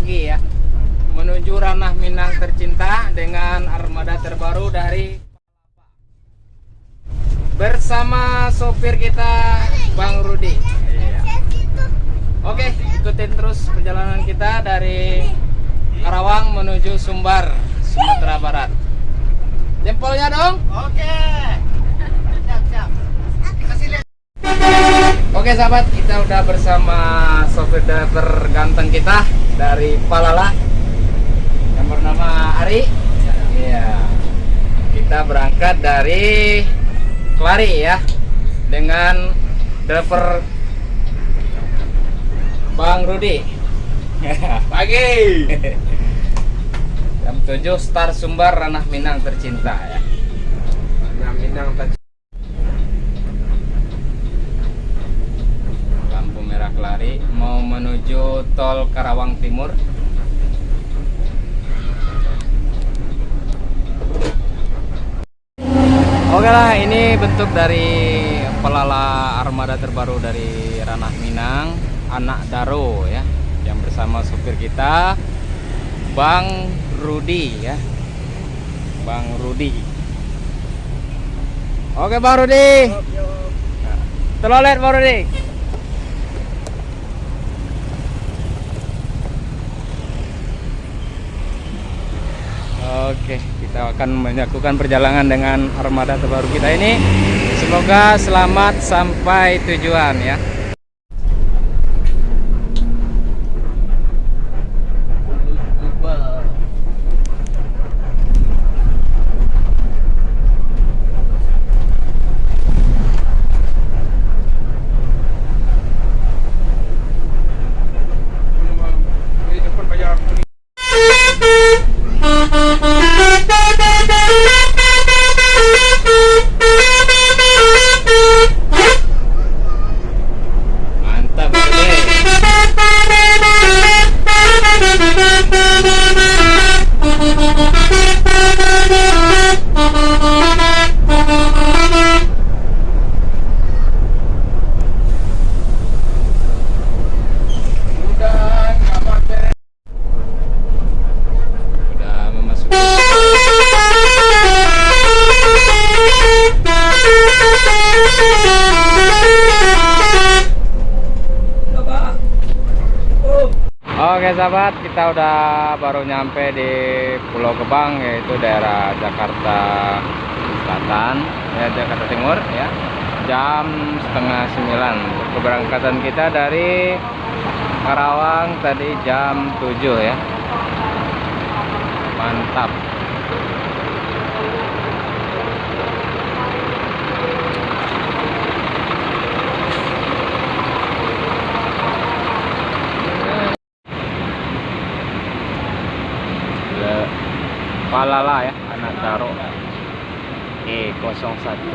lagi ya, menuju ranah Minang tercinta dengan armada terbaru dari bersama sopir kita Bang Rudi. Iya. Oke, ikutin terus perjalanan kita dari Karawang menuju Sumbar, Sumatera Barat. Jempolnya dong. Oke. Siap. Kasih lihat. Oke sahabat, kita udah bersama sopir driver ganteng kita dari Palala yang bernama Ari. Iya. Kita berangkat dari Kelari ya, dengan driver Bang Rudi. Pagi. Jam 7 start Sumbar ranah Minang tercinta ya. Minang tercinta. Lampu merah Kelari mau menuju tol Karawang Timur. Oke lah, ini bentuk dari Palala armada terbaru dari ranah Minang, anak Daro ya, yang bersama supir kita Bang Rudi ya, Bang Rudi. Oke Bang Rudi, telolet Bang Rudi. Oke, kita akan melakukan perjalanan dengan armada terbaru kita ini. Semoga selamat sampai tujuan ya. Mantap udah memasuki Oke sahabat, kita udah baru nyampe di Pulau Gebang, yaitu daerah Jakarta Selatan ya, Jakarta Timur ya. Jam setengah 9. Keberangkatan kita dari Karawang tadi jam 7 ya. Mantap. Palala ya, anak Daro E01.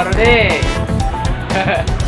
Pak Rudi.